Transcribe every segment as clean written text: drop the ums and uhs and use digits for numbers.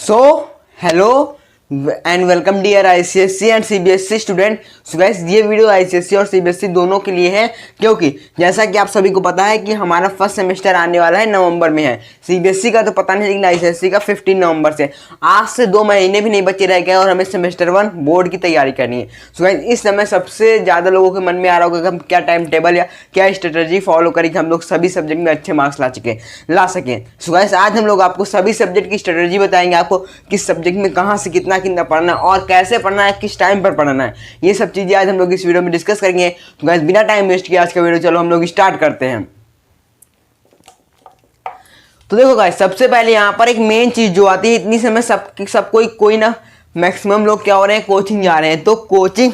So hello and welcome dear ICSC and CBSE student. So guys ये video ICSC और CBSE दोनों के लिए है, क्योंकि जैसा कि आप सभी को पता है कि हमारा फर्स्ट सेमेस्टर आने वाला है नवंबर में है। सीबीएसई का तो पता नहीं, लेकिन आईसीएससी का 15 नवंबर से। आज से 2 महीने भी नहीं बचे रह गए और हमें सेमेस्टर 1 बोर्ड की तैयारी करनी है। सो गाइस इस समय सबसे ज़्यादा लोगों के मन में आ रहा होगा कि हम क्या टाइम टेबल या क्या स्ट्रेटजी फॉलो करें कि हम लोग सभी सब्जेक्ट में अच्छे मार्क्स ला सकें। सो गाइस आज हम लोग आपको सभी सब्जेक्ट की स्ट्रेटजी बताएंगे, आपको किस सब्जेक्ट में कहाँ से कितना कितना पढ़ना है और कैसे पढ़ना है, किस टाइम पर पढ़ना है। ये सब चीज़ें आज हम लोग इस वीडियो में डिस्कस करेंगे। तो गाइस बिना टाइम वेस्ट किए आज का वीडियो चलो हम लोग स्टार्ट करते हैं। तो देखो गाइस सबसे पहले यहाँ पर एक मेन चीज़ जो आती है, इतनी समय सब कोई ना मैक्सिमम लोग क्या हो रहे हैं, कोचिंग जा रहे हैं। तो कोचिंग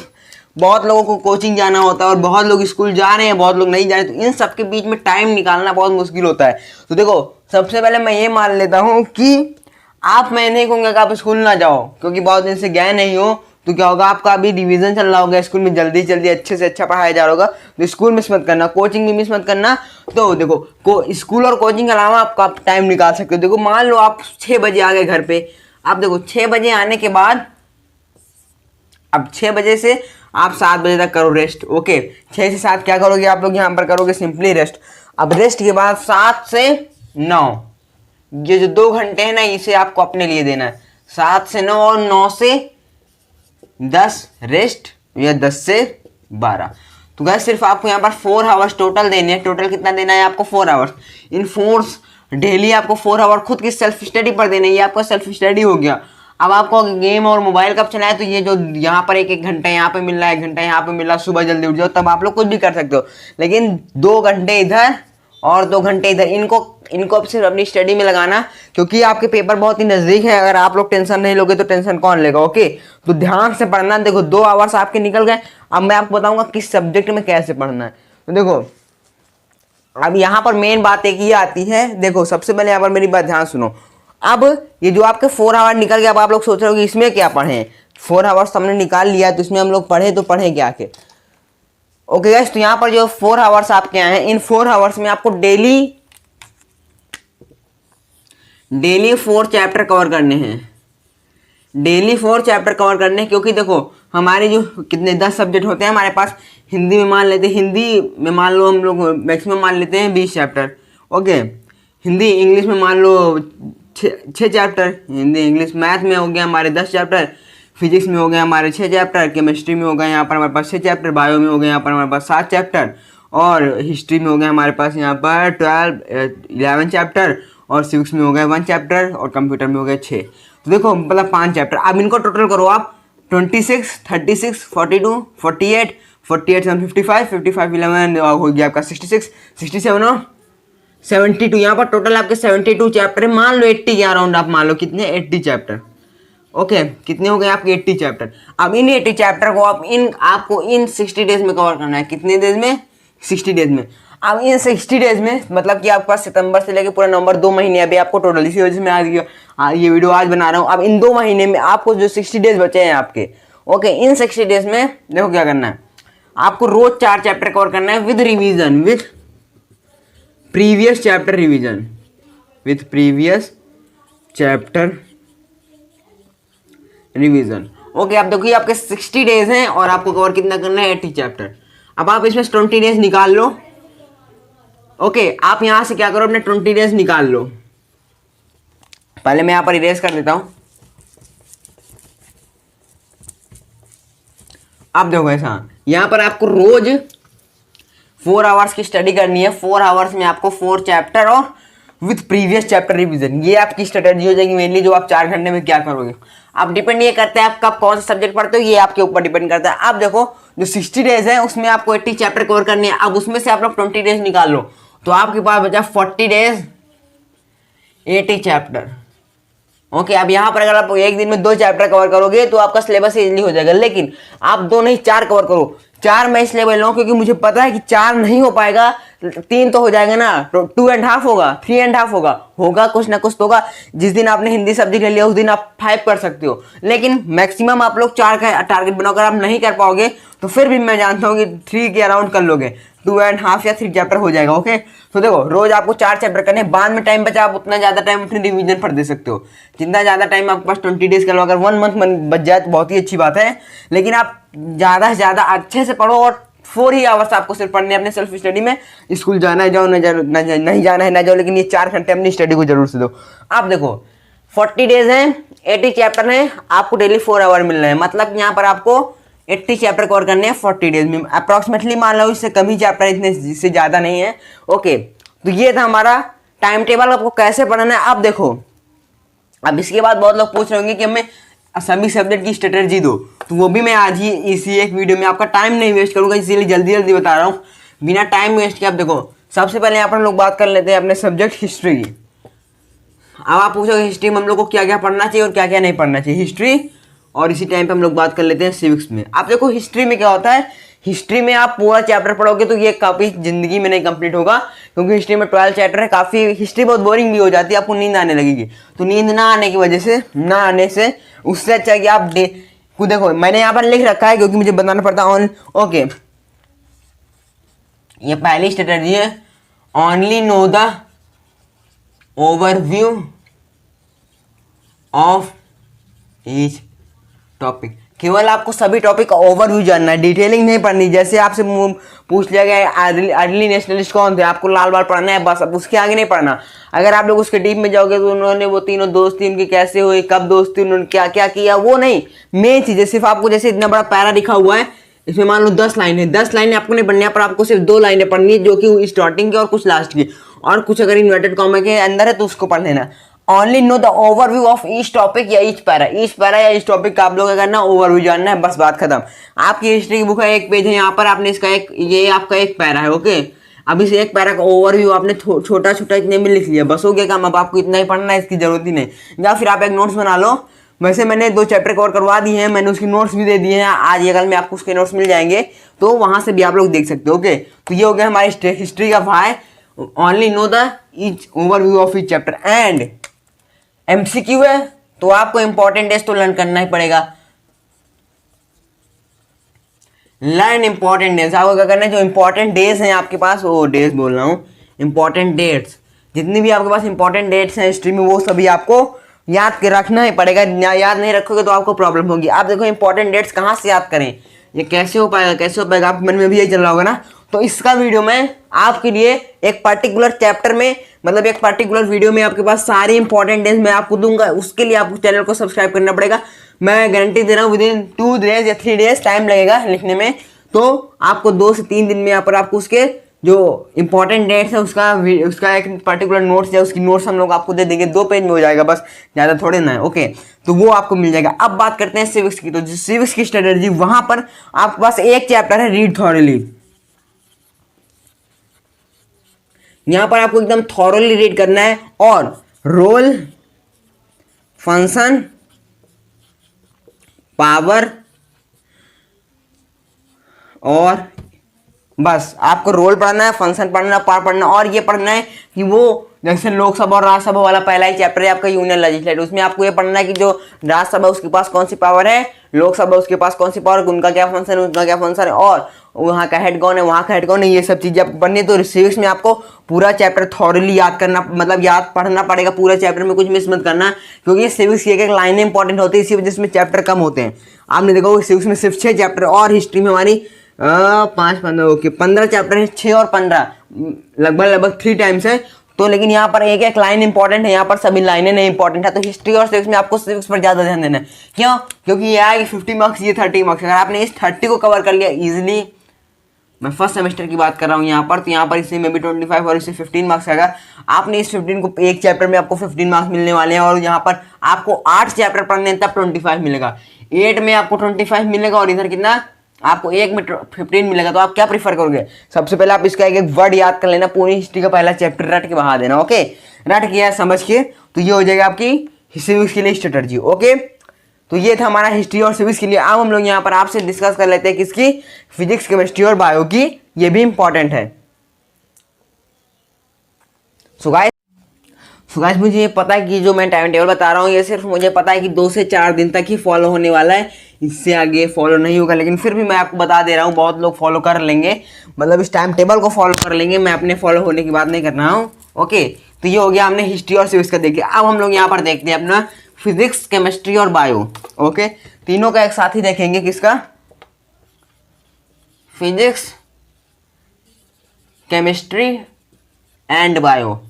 बहुत लोगों को कोचिंग जाना होता है और बहुत लोग स्कूल जा रहे हैं, बहुत लोग नहीं जा रहे। तो इन सब के बीच में टाइम निकालना बहुत मुश्किल होता है। तो देखो सबसे पहले मैं ये मान लेता हूँ कि मैं नहीं कहूँगा कि आप स्कूल ना जाओ, क्योंकि बहुत दिन से गए नहीं हो। तो क्या होगा, आपका अभी रिवीजन चल रहा होगा, स्कूल में जल्दी जल्दी अच्छे से अच्छा पढ़ाया जा रहा होगा। तो स्कूल मिस मत करना, कोचिंग भी मिस मत करना। तो देखो स्कूल और कोचिंग के अलावा आप टाइम निकाल सकते हो। देखो मान लो आप 6 बजे आ गए घर पे। आप देखो 6 बजे आने के बाद अब 6 बजे से आप 7 बजे तक करो रेस्ट। ओके 6 से 7 क्या करोगे आप लोग यहाँ पर करोगे सिंपली रेस्ट। अब रेस्ट के बाद 7 से 9 ये जो 2 घंटे हैं ना, इसे आपको अपने लिए देना है। 7 से 9 और 9 से 10 रेस्ट या 10 से 12। तो गाइस सिर्फ आपको यहाँ पर 4 आवर्स टोटल देने हैं। टोटल कितना देना है आपको 4 आवर्स। इन 4 डेली आपको 4 आवर खुद की सेल्फ स्टडी पर देने। ये आपका सेल्फ स्टडी हो गया। अब आपको गेम और मोबाइल कब चलाए, तो ये जो यहाँ पर एक घंटा यहाँ पे मिल रहा है, 1 घंटा यहाँ पे मिल रहा है, सुबह जल्दी उठ जाओ तब आप लोग कुछ भी कर सकते हो। लेकिन 2 घंटे इधर और 2 घंटे इधर, इनको सिर्फ अपनी स्टडी में लगाना, क्योंकि आपके पेपर बहुत ही नज़दीक है। अगर आप लोग टेंशन नहीं लोगे तो टेंशन कौन लेगा। ओके तो ध्यान से पढ़ना। देखो 2 आवर्स आपके निकल गए। अब मैं आपको बताऊंगा किस सब्जेक्ट में कैसे पढ़ना है। तो देखो अब यहाँ पर मेन बात एक ये आती है। देखो सबसे पहले यहाँ पर मेरी बात ध्यान सुनो। अब ये जो आपके 4 आवर निकल गया, अब आप लोग सोच रहे हो कि इसमें क्या पढ़ें। 4 आवर्स हमने निकाल लिया, तो इसमें हम लोग पढ़े क्या के। ओके गाइस तो यहाँ पर जो 4 आवर्स आपके यहाँ हैं, इन 4 आवर्स में आपको डेली 4 चैप्टर कवर करने हैं। डेली 4 चैप्टर कवर करने हैं, क्योंकि देखो हमारे जो कितने 10 सब्जेक्ट होते हैं हमारे पास। हिंदी में मान लेते हैं, हिंदी में मान लो हम लोग मैक्सिमम मान लेते हैं 20 चैप्टर। ओके हिंदी इंग्लिश में मान लो 6 चैप्टर। हिंदी इंग्लिश मैथ में हो गया हमारे 10 चैप्टर। फिजिक्स में हो गया हमारे 6 चैप्टर। केमिस्ट्री में हो गया यहाँ पर हमारे पास 6 चैप्टर। बायो में हो गया यहाँ पर हमारे पास 7 चैप्टर। और हिस्ट्री में हो गया हमारे पास यहाँ पर 11 चैप्टर। और सिविक्स में हो गया 1 चैप्टर। और कंप्यूटर में हो गया 6। तो देखो मतलब 5 चैप्टर। अब इनको टोटल करो आप 26, 36, 42, 48, 48 7 55, 55 11 हो गया आपका 66, 67 और 72। यहाँ पर टोटल आपके 72 चैप्टर है। मान लो 80 के अराउंड आप मान लो कितने 80 चैप्टर। ओके कितने हो गए आपके 80 चैप्टर। अब इन 80 चैप्टर को आपको इन 60 डेज में कवर करना है। कितने डेज में 60 डेज में। अब इन 60 डेज में मतलब कि आपके पास सितंबर से लेकर पूरा नवंबर 2 महीने अभी आपको टोटल। इसी वजह से मैं आज ये वीडियो आज बना रहा हूँ। अब इन 2 महीने में आपको जो 60 डेज बचे हैं आपके, ओके इन 60 डेज में देखो क्या करना है। आपको रोज 4 चैप्टर कवर करना है with revision, with previous chapter revision, with previous chapter revision. Okay अब देखिए आपके 60 डेज हैं और आपको कवर कितना करना है 80 चैप्टर। अब आप इसमें 20 डेज निकाल लो। ओके आप यहां से क्या करो, अपने 20 डेज निकाल लो। पहले मैं यहां पर इरेज कर देता हूं। अब देखो ऐसा यहां पर आपको रोज 4 आवर्स की स्टडी करनी है। 4 आवर्स में आपको 4 चैप्टर और विथ प्रीवियस चैप्टर रिवीजन। ये आपकी स्ट्रेटजी हो जाएगी मेनली, जो आप 4 घंटे में क्या करोगे। आप डिपेंड ये करते हैं आप कब कौन सा सब्जेक्ट पढ़ते हो, ये आपके ऊपर डिपेंड करता है। आप देखो जो 60 डेज है उसमें आपको 80 चैप्टर कवर करनी है। अब उसमें से आप लोग 20 डेज निकाल लो, तो आपके पास बचा 40 डेज 80 चैप्टर। ओके अब यहाँ पर अगर आप एक दिन में 2 चैप्टर कवर करोगे तो आपका सिलेबस इजीली हो जाएगा। लेकिन आप 2 नहीं 4 कवर करो। 4 मैं इसलिए बोल रहा हूँ क्योंकि मुझे पता है कि 4 नहीं हो पाएगा, 3 तो हो जाएगा ना, तो 2.5 होगा, 3.5 होगा कुछ ना कुछ तो होगा। जिस दिन आपने हिंदी सब्जेक्ट ले लिया उस दिन आप 5 कर सकते हो। लेकिन मैक्सिमम आप लोग 4 का टारगेट बनाओ। अगर आप नहीं कर पाओगे तो फिर भी मैं जानता हूँ कि 3 के अराउंड कर लोगे। 2.5 या 3 चैप्टर हो जाएगा। ओके, तो देखो रोज आपको 4 चैप्टर करने, बाद में टाइम बचा, आप उतना ज्यादा टाइम अपने रिवीजन पर दे सकते हो। जितना ज्यादा टाइम आपके पास 20 डेज का लो, अगर 1 मंथ बच जाए तो बहुत ही अच्छी बात है। लेकिन आप ज्यादा से ज्यादा अच्छे से पढ़ो और 4 ही आवर्स आपको सिर्फ पढ़ने अपने सेल्फ स्टडी में। स्कूल जाना है जाओ, नहीं जाना है ना जाओ, लेकिन ये 4 घंटे अपनी स्टडी को जरूर से दो। आप देखो 40 डेज हैं, 80 चैप्टर हैं, आपको डेली 4 आवर मिल रहे हैं, मतलब यहाँ पर आपको 80 चैप्टर कवर करने हैं 40 डेज में। अप्रॉक्सीमेटली मान लो इससे कम ही चैप्टर, इतने से ज्यादा नहीं है। ओके, तो ये था हमारा टाइम टेबल, आपको कैसे पढ़ना है। आप देखो, अब इसके बाद बहुत लोग पूछ रहे होंगे कि हमें सभी सब्जेक्ट की स्ट्रेटजी दो, तो वो भी मैं आज ही इसी एक वीडियो में, आपका टाइम नहीं वेस्ट करूंगा, इसीलिए जल्दी जल्दी बता रहा हूँ बिना टाइम वेस्ट किए। आप देखो, सबसे पहले यहाँ पर हम लोग बात कर लेते हैं अपने सब्जेक्ट हिस्ट्री की। अब आप पूछोगे हिस्ट्री में हम लोग को क्या क्या पढ़ना चाहिए और क्या क्या नहीं पढ़ना चाहिए, हिस्ट्री, और इसी टाइम पे हम लोग बात कर लेते हैं सिविक्स में। आप देखो हिस्ट्री में क्या होता है, हिस्ट्री में आप पूरा चैप्टर पढ़ोगे तो ये काफी जिंदगी में नहीं कंप्लीट होगा, क्योंकि हिस्ट्री में 12 चैप्टर है, काफी हिस्ट्री बहुत बोरिंग भी हो जाती है, आपको नींद आने लगेगी। तो नींद ना आने की वजह से, ना आने से, उससे अच्छा है कि आप देखो मैंने यहाँ पर लिख रखा है क्योंकि मुझे बताना पड़ता है। ओके, ये पहली स्ट्रेटजी है, only know the overview of each topic. केवल आपको सभी टॉपिक का ओवरव्यू जानना है, डिटेलिंग नहीं पढ़नी। जैसे आपसे पूछ लिया गया अर्ली नेशनलिस्ट कौन थे, आपको लाल बाल पढ़ना है बस, अब उसके आगे नहीं पढ़ना। अगर आप लोग उसके डीप में जाओगे तो उन्होंने वो तीनों दोस्ती उनकी कैसे हुई, कब दोस्ती, उन्होंने क्या क्या किया, वो नहीं। मेन चीजें सिर्फ आपको, जैसे इतना बड़ा पैरा लिखा हुआ है, इसमें मान लो 10 लाइन है, 10 लाइनें आपको नहीं पढ़नी है, पर आपको सिर्फ 2 लाइनें पढ़नी है, जो कि स्टार्टिंग की और कुछ लास्ट की, और कुछ अगर इन्वर्टेड कॉमा के अंदर है तो उसको पढ़ लेना। Only know the overview of each topic या ईच पैरा या ईच टॉपिक का आप लोग करना, ओवरव्यू जानना है, बस बात खत्म। आपकी हिस्ट्री की बुक है, 1 पेज है, यहाँ पर आपने इसका ये आपका 1 पैरा है। ओके, अब इस 1 पैरा का ओवरव्यू आपने छोटा छोटा इतने में लिख लिया, बस हो गया काम। अब आपको इतना ही पढ़ना है, इसकी जरूरत ही नहीं। या फिर आप एक नोट्स बना लो, वैसे मैंने 2 चैप्टर कवर करवा दिए हैं, मैंने उसकी नोट्स भी दे दिए हैं, आज या कल में आपको उसके नोट्स मिल जाएंगे, तो वहां से भी आप लोग देख सकते हो। ओके, तो ये हो गया हमारी हिस्ट्री का भाई, only know the each overview of each chapter. And MCQ है तो आपको इंपॉर्टेंट डेज तो लर्न करना ही पड़ेगा। लर्न इंपॉर्टेंट डेज, आपको क्या करना है, जो इंपॉर्टेंट डेज हैं आपके पास, वो डेज बोल रहा हूँ, इंपॉर्टेंट डेट्स, जितनी भी आपके पास इंपॉर्टेंट डेट्स हैं हिस्ट्री में, वो सभी आपको याद के रखना ही पड़ेगा। याद नहीं रखोगे तो आपको प्रॉब्लम होगी। आप देखो इंपॉर्टेंट डेट्स कहाँ से याद करें, ये कैसे हो पाएगा, कैसे हो पाएगा, आपके मन में भी यही चल रहा होगा ना। तो इसका वीडियो मैं आपके लिए एक पर्टिकुलर चैप्टर में, मतलब एक पर्टिकुलर वीडियो में आपके पास सारे इंपॉर्टेंट डेज मैं आपको दूंगा। उसके लिए आपको चैनल को सब्सक्राइब करना पड़ेगा। मैं गारंटी दे रहा हूँ विदिन 2 डेज या 3 डेज टाइम लगेगा लिखने में, तो आपको 2 से 3 दिन में यहाँ पर आपको उसके जो इंपॉर्टेंट डेट्स है उसका एक पर्टिकुलर नोट्स है, उसकी नोट्स हम लोग आपको दे देंगे, 2 पेज में हो जाएगा, बस ज़्यादा थोड़े ना है। ओके, तो वो आपको मिल जाएगा। अब बात करते हैं सिविक्स की। तो सिविक्स की स्ट्रेटजी, वहां पर आपके पास एक चैप्टर है रीड थॉरली। यहां पर आपको एकदम थॉरली रीड करना है, और रोल, फंक्शन, पावर, और बस आपको रोल पढ़ना है, फंक्शन पढ़ना, पावर पढ़ना, और ये पढ़ना है कि वो जैसे लोकसभा और राज्यसभा वाला पहला ही चैप्टर है आपका यूनियन लेजिस्लेटिव, उसमें आपको ये पढ़ना है कि जो राज्यसभा उसके पास कौन सी पावर है, लोकसभा उसके पास कौन सी पावर, उनका क्या फंक्शन है, उनका क्या फंक्शन है, और वहाँ का हेड कौन है, वहाँ का हेड कौन है, ये सब चीजें आपको पढ़नी है। तो सिविक्स में आपको पूरा चैप्टर थॉरली याद करना, मतलब याद पढ़ना पड़ेगा पूरा चैप्टर में, कुछ मिस मत करना, क्योंकि सिविक्स की एक लाइनें इंपॉर्टेंट होती है, इसी वजह से चैप्टर कम होते हैं। आपने देखा सिविक्स में सिर्फ 6 चैप्टर, और हिस्ट्री में हमारी 5, 15, ओके 15 चैप्टर है, 6 और 15 लगभग 3 टाइम्स है। तो लेकिन यहाँ पर एक एक लाइन इंपॉर्टेंट है, यहाँ पर सभी लाइनें नहीं इंपॉर्टेंट है। तो हिस्ट्री और सिविक्स में आपको सिविक्स पर ज्यादा ध्यान देना है। क्यों? क्योंकि ये आएगी 50 मार्क्स, ये 30 मार्क्स। अगर आपने इस 30 को कवर कर लिया इजिली, मैं फर्स्ट सेमेस्टर की बात कर रहा हूँ यहाँ पर, तो यहाँ पर इससे में भी 25 और इससे 15 मार्क्स आएगा। आपने इस 15 को, एक चैप्टर में आपको 15 मार्क्स मिलने वाले हैं, और यहाँ पर आपको 8 चैप्टर पढ़ने हैं, तब 25 मिलेगा। 8 में आपको 25 मिलेगा, और इधर कितना आपको 1 में 15 मिलेगा। तो आप क्या प्रीफर करोगे? सबसे पहले आप इसका एक एक वर्ड याद कर लेना, पूरी हिस्ट्री का पहला चैप्टर रट के बहा देना। ओके, रट किया समझ के, तो ये हो जाएगा आपकी सिविक्स के लिए स्ट्रेटजी। ओके, तो ये था हमारा हिस्ट्री और सिविक्स के लिए। अब हम लोग यहाँ पर आपसे डिस्कस कर लेते हैं किसकी, फिजिक्स, केमिस्ट्री और बायो की, ये भी इंपॉर्टेंट है। सो गाइस मुझे ये पता है कि जो मैं टाइम टेबल बता रहा हूँ ये सिर्फ मुझे पता है कि 2 से 4 दिन तक ही फॉलो होने वाला है, इससे आगे फॉलो नहीं होगा। लेकिन फिर भी मैं आपको बता दे रहा हूँ, बहुत लोग फॉलो कर लेंगे, मतलब इस टाइम टेबल को फॉलो कर लेंगे, मैं अपने फॉलो होने की बात नहीं कर रहा हूँ। ओके, तो ये हो गया हमने हिस्ट्री और सिविक्स का देख लिया। अब हम लोग यहाँ पर देखते हैं अपना फिजिक्स, केमिस्ट्री और बायो। ओके, तीनों का एक साथ ही देखेंगे। किसका? Physics, chemistry and bio.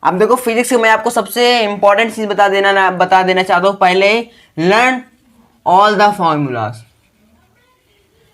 अब देखो फिजिक्स में मैं आपको सबसे इंपॉर्टेंट चीज बता देना चाहता हूँ। पहले learn all the formulas,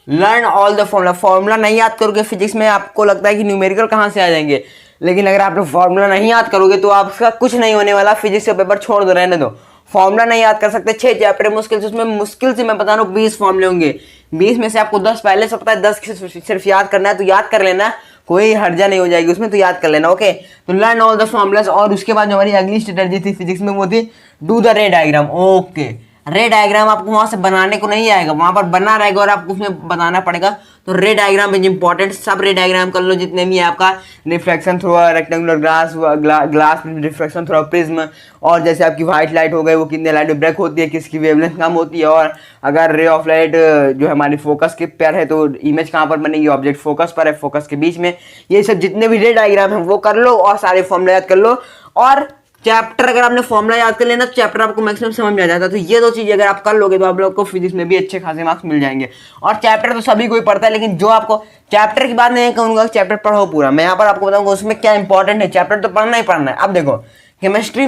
learn all the formula. Formula नहीं याद करोगे फिजिक्स में, आपको लगता है कि न्यूमेरिकल कहाँ से आ जाएंगे, लेकिन अगर आप फॉर्मूला नहीं याद करोगे तो आपका कुछ नहीं होने वाला। फिजिक्स का पेपर छोड़ दो, रहने दो। फॉर्मूला नहीं याद कर सकते, 6 चैप्टर मुश्किल से, उसमें मुश्किल से मैं बता रहा हूँ 20 फॉर्मूले होंगे। 20 में से आपको 10 पहले से पता है, 10 सिर्फ याद करना है, तो याद कर लेना, कोई हर्जा नहीं हो जाएगी उसमें, तो याद कर लेना। ओके, तो लर्न ऑल द फॉर्मूलाज। और उसके बाद जो हमारी अगली स्ट्रेटजी थी फिजिक्स में वो थी डू द रे डायग्राम। ओके, रे डायग्राम आपको वहां से बनाने को नहीं आएगा, वहां पर बना रहेगा और आपको उसमें बताना पड़ेगा। तो रे डायग्राम इज इंपॉर्टेंट, सब रे डायग्राम कर लो जितने भी है आपका। Reflection through rectangular glass reflection through prism, और जैसे आपकी व्हाइट लाइट हो गई वो कितने लाइट में ब्रेक होती है, किसकी वेवलेंथ कम होती है, और अगर रे ऑफ लाइट जो है हमारी फोकस के पर है तो इमेज कहाँ पर बनेगी, ऑब्जेक्ट फोकस पर है, फोकस के बीच में। ये सब जितने भी रे डायग्राम है वो कर लो और सारे फॉर्मूला याद कर लो। और चैप्टर अगर आपने फॉर्मूला याद कर लेना तो चैप्टर आपको मैक्सिमम समझ में आ जाता है। तो ये 2 चीजें अगर आप कर लोगे तो आप लोग को फिजिक्स में भी अच्छे खासे मार्क्स मिल जाएंगे। और चैप्टर तो सभी कोई पढ़ता है, लेकिन जो आपको चैप्टर की बात नहीं कहूंगा चैप्टर पढ़ो पूरा, मैं यहाँ पर आपको बताऊंगा उसमें क्या इंपॉर्टेंट है। चैप्टर तो पढ़ना ही पढ़ना है। अब देखो केमिस्ट्री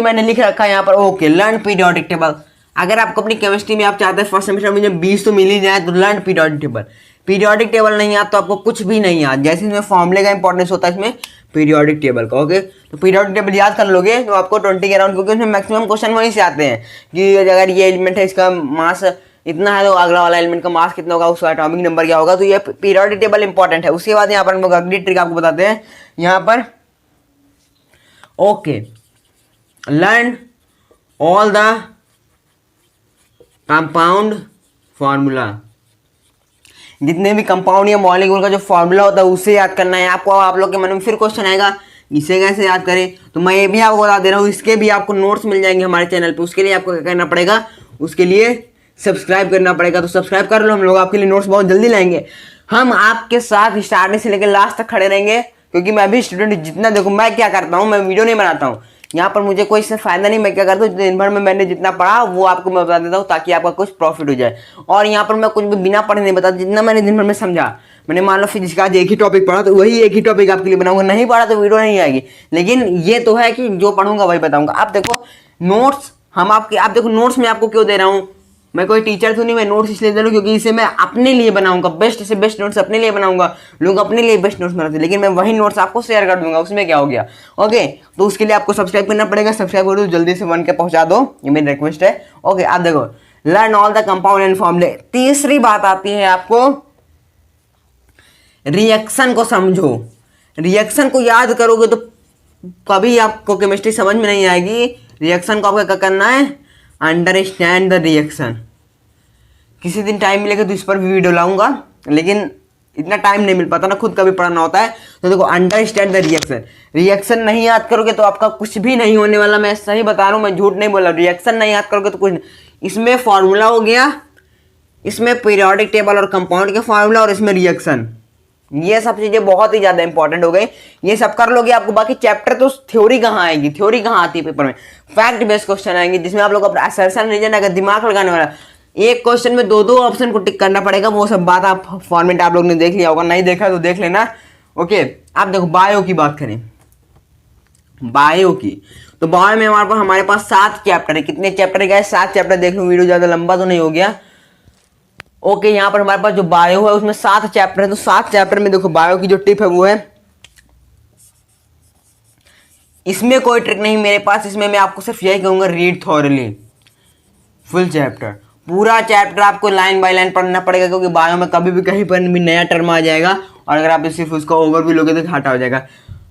मैंने लिख रखा है यहाँ पर, ओके, लर्न पीरियोडिक टेबल। अगर आपको अपनी केमिस्ट्री में आप चाहते हैं फर्स्ट सेमेस्टर में 20 तो मिल ही जाए, तो learn periodic table. Periodic table नहीं याद तो आपको कुछ भी नहीं याद, जैसे इसमें फॉर्मूले का इंपॉर्टेंस होता है इसमें पीरियोडिक टेबल का। ओके, तो पीरियोडिक टेबल याद कर लोगे तो आपको 20 के अराउंड, क्योंकि उसमें मैक्सिमम क्वेश्चन वहीं से आते हैं कि अगर ये एलिमेंट है इसका मास इतना है तो अगला वाला एलिमेंट का मास कितना होगा, उसका एटॉमिक नंबर क्या होगा। तो ये पीरियोडिक टेबल इंपॉर्टेंट है। उसके बाद यहाँ पर हम लोग अगली ट्रिक आपको बताते हैं यहाँ पर। Okay, learn all the compound formula. जितने भी कंपाउंड या मॉलिक्यूल का जो फॉर्मूला होता है उसे याद करना है आपको। आप लोग के मन में फिर क्वेश्चन आएगा इसे कैसे याद करें, तो मैं ये भी आपको बता दे रहा हूँ, इसके भी आपको नोट्स मिल जाएंगे हमारे चैनल पे। उसके लिए आपको क्या करना पड़ेगा, उसके लिए सब्सक्राइब करना पड़ेगा। तो सब्सक्राइब कर लो, हम लोग आपके लिए नोट्स बहुत जल्दी लाएंगे। हम आपके साथ स्टार्टिंग से लेकर लास्ट तक खड़े रहेंगे, क्योंकि मैं भी स्टूडेंट, जितना देखो मैं क्या करता हूँ, मैं वीडियो नहीं बनाता हूँ यहाँ पर, मुझे कोई इससे फायदा नहीं। मैं क्या करता हूँ, दिन भर में मैंने जितना पढ़ा वो आपको मैं बता देता हूँ, ताकि आपका कुछ प्रॉफिट हो जाए। और यहाँ पर मैं कुछ भी बिना पढ़े नहीं बताता, जितना मैंने दिन भर में समझा। मैंने मान लो फिजिक्स का आज एक ही टॉपिक पढ़ा तो वही एक ही टॉपिक आपके लिए बनाऊंगा, नहीं पढ़ा तो वीडियो नहीं आएगी। लेकिन ये तो है कि जो पढ़ूंगा वही बताऊंगा। आप देखो नोट्स हम आपके, आप देखो नोट्स में आपको क्यों दे रहा हूँ, मैं कोई टीचर तो नहीं, मैं नोट्स इसलिए दे रहा हूँ क्योंकि इसे मैं अपने लिए बनाऊंगा, बेस्ट से बेस्ट नोट्स अपने लिए बनाऊंगा। लोग अपने लिए बेस्ट नोट्स बनाते हैं, लेकिन मैं वही नोट्स आपको शेयर कर दूंगा, उसमें क्या हो गया। ओके, तो उसके लिए आपको सब्सक्राइब करना पड़ेगा। सब्सक्राइब करो, जल्दी से 1K पहुंचा दो, ये मेरी रिक्वेस्ट है। ओके, आप देखो learn all the compound and फॉर्मूले। तीसरी बात आती है आपको रिएक्शन को समझो। रिएक्शन को याद करोगे तो कभी आपको केमिस्ट्री समझ में नहीं आएगी। रिएक्शन को आपको क्या करना है, अंडरस्टैंड द रिएक्शन। किसी दिन टाइम मिलेगा तो इस पर भी वीडियो लाऊंगा, लेकिन इतना टाइम नहीं मिल पाता ना, खुद का भी पढ़ना होता है। तो देखो अंडरस्टैंड द रिएक्शन। रिएक्शन नहीं याद करोगे तो आपका कुछ भी नहीं होने वाला, मैं सही बता रहा हूँ, मैं झूठ नहीं बोल रहा। रिएक्शन नहीं याद करोगे तो कुछ नहीं। इसमें फॉर्मूला हो गया, इसमें पीरियोडिक टेबल और कंपाउंड के फॉर्मूला, और इसमें रिएक्शन, ये सब चीजें बहुत ही ज्यादा इंपॉर्टेंट हो गई। ये सब कर लोगे आपको बाकी चैप्टर तो थ्योरी कहाँ आएगी, थ्योरी कहाँ आती है पेपर में, फैक्ट बेस्ड क्वेश्चन आएंगे जिसमें आप लोग अपना असर्शन रीजन अगर दिमाग लगाने वाला, एक क्वेश्चन में 2 ऑप्शन को टिक करना पड़ेगा। वो सब बात आप फॉर्मेट आप लोग ने देख लिया होगा, नहीं देखा तो देख लेना। ओके, आप देखो बायो की बात करें, बायो की, तो बायो में हमारे पास 7 चैप्टर है। कितने चैप्टर है, 7 चैप्टर देख लो, वीडियो ज्यादा लंबा तो नहीं हो गया। ओके, यहाँ पर हमारे पास जो बायो है उसमें 7 चैप्टर है। तो 7 चैप्टर में देखो बायो की जो टिप है वो है, इसमें कोई ट्रिक नहीं मेरे पास, इसमें मैं आपको सिर्फ यही कहूंगा, रीड थॉरली फुल चैप्टर। पूरा चैप्टर आपको लाइन बाय लाइन पढ़ना पड़ेगा, क्योंकि बायो में कभी भी कहीं पर भी नया टर्म आ जाएगा, और अगर आप सिर्फ उसका ओवरव्यू लोगे तो घाटा हो जाएगा।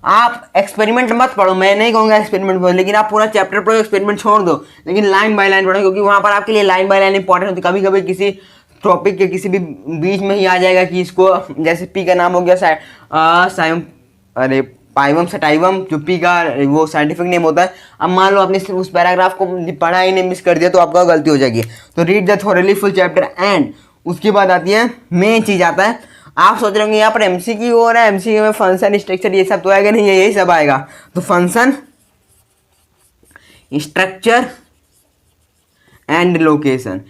आप एक्सपेरिमेंट मत पढ़ो, मैं नहीं कहूँगा एक्सपेरिमेंट पढ़ो, लेकिन आप पूरा चैप्टर पढ़ो, एक्सपेरिमेंट छोड़ दो, लेकिन लाइन बाय लाइन पढ़ो, क्योंकि वहाँ पर आपके लिए लाइन बाय लाइन इंपॉर्टेंट होती है। कभी कभी किसी टॉपिक के किसी भी बीच में ही आ जाएगा कि इसको, जैसे पी का नाम हो गया अरे पाइवम सटाइवम जो पी का वो साइंटिफिक नेम होता है। अब मान लो आपने सिर्फ उस पैराग्राफ को पढ़ा ही नहीं, मिस कर दिया, तो आपका गलती हो जाएगी। तो read the thoroughly full chapter and उसके बाद आती है मेन चीज आता है। आप सोच रहे होंगे यहाँ पर एमसीक्यू हो रहा है, एमसीक्यू में फंक्शन स्ट्रक्चर ये सब तो आएगा नहीं, यही सब आएगा। तो फंक्शन स्ट्रक्चर एंड लोकेशन,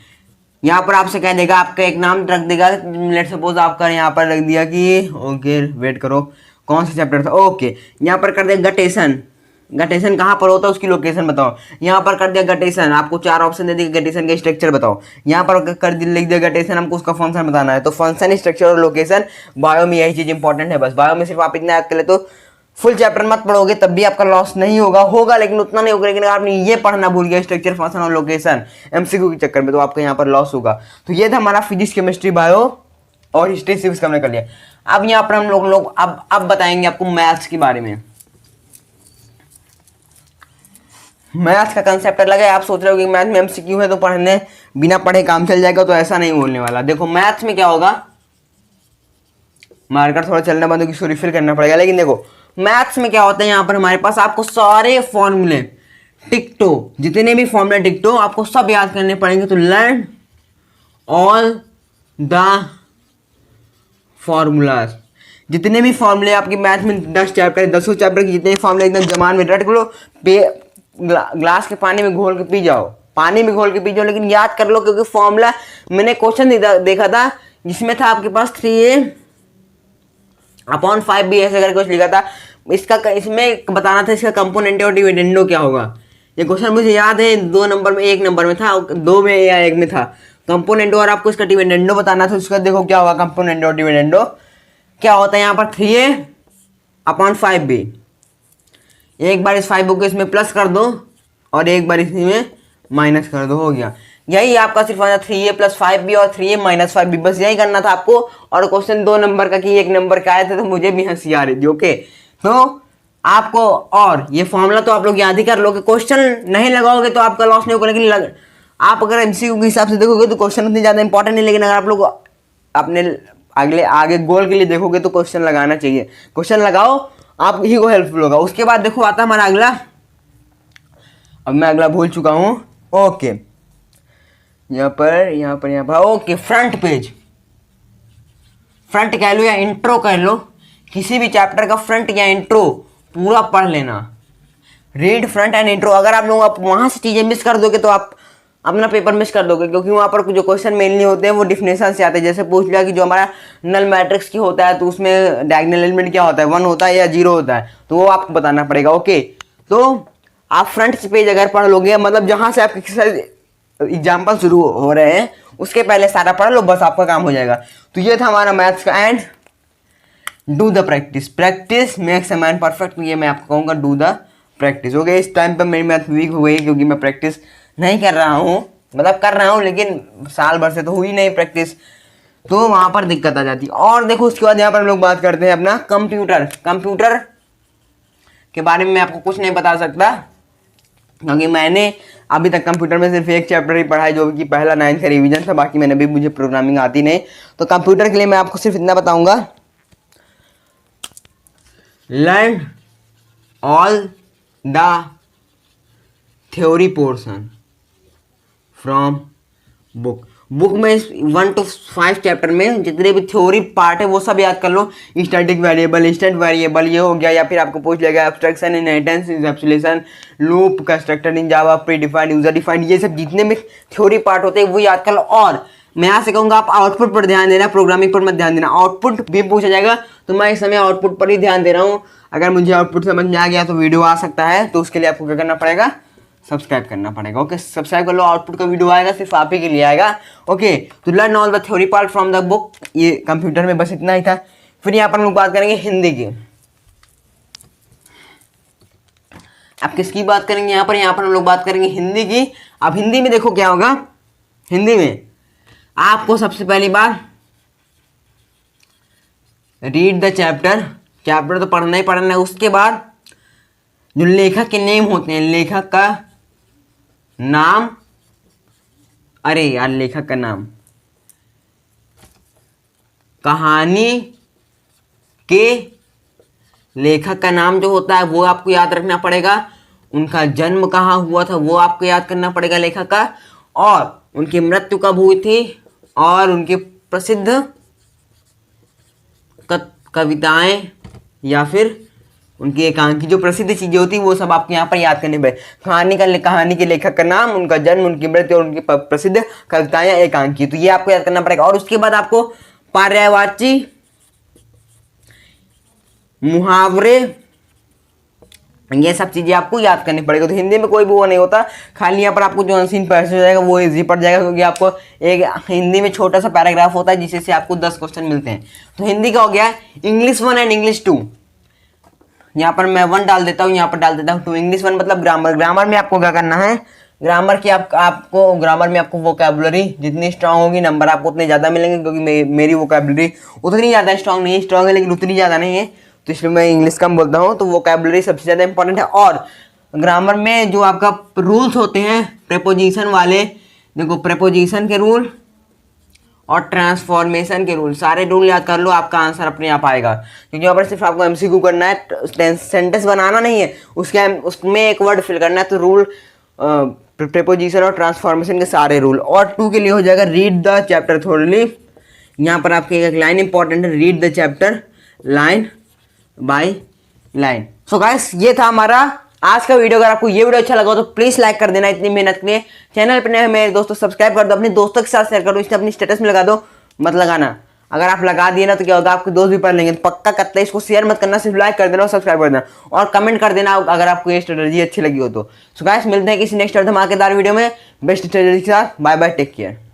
यहाँ पर आपसे कह देगा, आपका एक नाम रख देगा। लेट सपोज आपका यहाँ पर रख दिया कि ओके वेट करो कौन सा चैप्टर था, ओके यहाँ पर कर दिया गटेशन। गटेशन कहाँ पर होता है उसकी लोकेशन बताओ। यहाँ पर कर दिया गटेशन, आपको 4 ऑप्शन दे दिया, गटेशन का स्ट्रक्चर बताओ। यहाँ पर कर दिया, लिख दिया गटेशन, हमको उसका फंक्शन बताना है। तो फंक्शन स्ट्रक्चर और लोकेशन, बायो में यही चीज इंपॉर्टेंट है बस। बायो में सिर्फ आप इतना याद कर ले तो फुल चैप्टर मत पढ़ोगे तब भी आपका लॉस नहीं होगा लेकिन उतना नहीं होगा। लेकिन अगर आपने ये पढ़ना भूल गया स्ट्रक्चर फंक्शन और लोकेशन एमसीक्यू के चक्कर में, तो आपका यहाँ पर लॉस होगा। तो ये था हमारा फिजिक्स केमिस्ट्री बायो और हिस्ट्री सिविक्स का हमने कर लिया। अब यहाँ पर हम लोग अब बताएंगे आपको मैथ्स के बारे में। मैथ्स का कंसेप्ट अलग है। आप सोच रहे हो कि मैथ में एमसीक्यू है तो पढ़ने बिना पढ़े काम चल जाएगा, तो ऐसा नहीं बोलने वाला। देखो मैथ्स में क्या होगा, मार्कर थोड़ा चलना बंद होगी, इसको रिफिल करना पड़ेगा। लेकिन देखो मैथ्स में क्या होता है, यहाँ पर हमारे पास आपको सारे फॉर्मूले टिकटो, जितने भी फॉर्मूले टिकटो आपको सब याद करने पड़ेंगे। तो लर्न ऑल द फॉर्मूलाज, जितने भी फॉर्मूले आपके मैथ में 10 चैप्टर 10 चैप्टर के जितने फॉर्मूले एकदम जमान में रट लो, ग्लास के पानी में घोल के पी जाओ, पानी में घोल के पी जाओ, लेकिन याद कर लो। क्योंकि फॉर्मूला मैंने क्वेश्चन देखा था जिसमें था आपके पास 3a/5b ऐसे करके कुछ लिखा था। इसमें बताना था इसका कंपोनेंट और डिविडेंडो क्या होगा। ये क्वेश्चन मुझे याद है 2 नंबर में, 1 नंबर में था, 2 में या 1 में था। कंपोनेंटो और आपको इसका डिविडेंडो बताना था। उसका देखो क्या होगा, कंपोनेंटो और डिविडेंडो क्या होता है। यहाँ पर 3a/5b, एक बार इस 5 को इसमें प्लस कर दो और एक बार इसमें माइनस कर दो, हो गया। यही आपका सिर्फ 3a+5b और 3a-5b, बस यही करना था आपको। और क्वेश्चन 2 नंबर का कि 1 नंबर का आए थे, तो मुझे भी हंसी आ रही थी। ओके, तो आपको और ये फॉर्मूला तो आप लोग याद ही कर लोगे। क्वेश्चन नहीं लगाओगे तो आपका लॉस नहीं होगा। लेकिन आप अगर एमसीक्यू के हिसाब से देखोगे तो क्वेश्चन उतनी ज़्यादा इंपॉर्टेंट नहीं। लेकिन अगर आप लोग अपने आगे गोल के लिए देखोगे तो क्वेश्चन लगाना चाहिए। क्वेश्चन लगाओ, आप ही को हेल्पफुल होगा। उसके बाद देखो आता हमारा अगला, अब मैं अगला भूल चुका हूं। ओके, यहाँ पर ओके, फ्रंट पेज, फ्रंट कह लो या इंट्रो कह लो, किसी भी चैप्टर का फ्रंट या इंट्रो पूरा पढ़ लेना। Read front end intro. अगर आप लोग वहां से चीजें मिस कर दोगे तो आप अपना पेपर मिस कर दोगे। क्योंकि वहां पर जो क्वेश्चन मेनली होते हैं वो डिफिनेशन से आते हैं। जैसे पूछ लिया कि जो हमारा नल मैट्रिक्स की होता है तो उसमें डायगोनल एलिमेंट क्या होता है, 1 होता है या 0 होता है, तो वो आपको बताना पड़ेगा। ओके, तो आप फ्रंट पेज अगर पढ़ लोगे, मतलब जहां से आपके एग्जाम्पल शुरू हो रहे हैं उसके पहले सारा पढ़ लो, बस आपका काम हो जाएगा। तो ये था हमारा मैथ्स का। And do the practice, practice makes a man perfect. ये मैं आपको कहूँगा, डू द प्रैक्टिस। ओके, इस टाइम पर मेरी मैथ वीक हो गई क्योंकि मैं प्रैक्टिस नहीं कर रहा हूँ, मतलब कर रहा हूँ लेकिन साल भर से तो हुई नहीं प्रैक्टिस, तो वहां पर दिक्कत आ जाती है। और देखो उसके बाद यहाँ पर हम लोग बात करते हैं अपना कंप्यूटर। कंप्यूटर के बारे में मैं आपको कुछ नहीं बता सकता क्योंकि मैंने अभी तक कंप्यूटर में सिर्फ एक चैप्टर ही पढ़ा है, जो कि पहला 9th का रिवीजन था। बाकी मैंने भी, मुझे प्रोग्रामिंग आती नहीं। तो कंप्यूटर के लिए मैं आपको सिर्फ इतना बताऊंगा, learn all the theory portion from book. Book में 1 to 5 चैप्टर में जितने भी थ्योरी पार्ट है वो सब याद कर लो। स्टैटिक वेरिएबल, इंस्टेंट वेरिएबल, ये हो गया। या फिर आपको पूछ लेगा एब्स्ट्रैक्शन, इनहेरिटेंस, इंकैप्सुलेशन, लूप, कंस्ट्रक्टर इन जावा, प्री डिफाइंड, यूजर डिफाइंड, ये सब जितने भी थ्योरी पार्ट होते हैं वो याद कर लो। और मैं यहाँ से कहूँगा आप आउटपुट पर ध्यान देना, प्रोग्रामिंग पर मत ध्यान देना। आउटपुट भी पूछा जाएगा तो मैं इस समय आउटपुट पर ही ध्यान दे रहा हूँ। अगर मुझे आउटपुट समझ में आ गया तो वीडियो आ सकता है, तो उसके लिए आपको क्या करना पड़ेगा, सब्सक्राइब करना पड़ेगा। ओके, सब्सक्राइब कर लो, आउटपुट का वीडियो आएगा, सिर्फ आप ही के लिए आएगा। ओके, तो learn all the theory part from the book, ये कंप्यूटर में बस इतना ही था। फिर यहाँ पर हम लोग बात करेंगे हिंदी की। अब किसकी बात करेंगे यहाँ पर हम लोग बात करेंगे हिंदी की। अब हिंदी में देखो क्या होगा, हिंदी में आपको सबसे पहली बार रीड द चैप्टर, चैप्टर तो पढ़ना ही पढ़ना है। उसके बाद जो लेखक के नेम होते हैं, लेखक का नाम, अरे यार लेखक का नाम, कहानी के लेखक का नाम जो होता है वो आपको याद रखना पड़ेगा, उनका जन्म कहाँ हुआ था वो आपको याद करना पड़ेगा लेखक का, और उनकी मृत्यु कब हुई थी, और उनकी प्रसिद्ध कविताएं या फिर उनकी एकांकी जो प्रसिद्ध चीजें होती वो सब आपको यहाँ पर याद करनी पड़े। कहानी के लेखक का नाम, उनका जन्म, उनकी मृत्यु और उनकी प्रसिद्ध कविताएं या एकांकी, तो ये आपको याद करना पड़ेगा। और उसके बाद आपको पर्यायवाची, मुहावरे, ये सब चीजें आपको याद करनी पड़ेगी। तो हिंदी में कोई भी वो नहीं होता, खाली यहाँ पर आपको जो अनसीन पैसेज हो जाएगा वो इजी पड़ जाएगा, क्योंकि आपको एक हिंदी में छोटा सा पैराग्राफ होता है जिससे आपको 10 क्वेश्चन मिलते हैं। तो हिंदी का हो गया इंग्लिश 1 एंड इंग्लिश 2। यहाँ पर मैं 1 डाल देता हूँ, यहाँ पर डाल देता हूँ 2। इंग्लिश 1 मतलब ग्रामर। ग्रामर में आपको क्या करना है, ग्रामर की ग्रामर में आपको वोकैबुलरी जितनी स्ट्रांग होगी नंबर आपको उतने ज़्यादा मिलेंगे, क्योंकि मेरी वोकैबुलरी उतनी ज़्यादा स्ट्रांग नहीं है, स्ट्रांग है लेकिन उतनी ज़्यादा नहीं है, तो इसलिए मैं इंग्लिश कम बोलता हूँ। तो वोकैबुलरी सबसे ज़्यादा इंपॉर्टेंट है। और ग्रामर में जो आपका रूल्स होते हैं प्रेपोजिशन वाले, देखो प्रेपोजिशन के रूल और ट्रांसफॉर्मेशन के रूल, सारे रूल याद कर लो, आपका आंसर अपने आप आएगा। क्योंकि यहाँ पर सिर्फ आपको एमसीक्यू करना है, सेंटेंस बनाना नहीं है, उसमें एक वर्ड फिल करना है। तो रूल प्रेपोजिशन और ट्रांसफॉर्मेशन के सारे रूल। और 2 के लिए हो जाएगा रीड द चैप्टर थोरली। यहाँ पर आपकी एक लाइन इंपॉर्टेंट है, read the chapter line by line. So guys ये था हमारा आज का वीडियो। अगर आपको ये वीडियो अच्छा लगा तो प्लीज लाइक कर देना, इतनी मेहनत के लिए। चैनल पर नए मेरे दोस्तों सब्सक्राइब कर दो, अपने दोस्तों के साथ शेयर करो, इसने अपनी स्टेटस में लगा दो, मत लगाना। अगर आप लगा दिए ना तो क्या होगा, आपके दोस्त भी पढ़ लेंगे। तो पक्का कत्ता इसको शेयर मत करना, सिर्फ लाइक कर देना और सब्सक्राइब कर देना और कमेंट कर देना अगर आपको ये स्ट्रेटजी अच्छी लगी हो तो। सो गाइस मिलते हैं किसी नेक्स्ट और धमाकेदार वीडियो में बेस्ट स्ट्रेटजी के साथ। Bye bye, take care.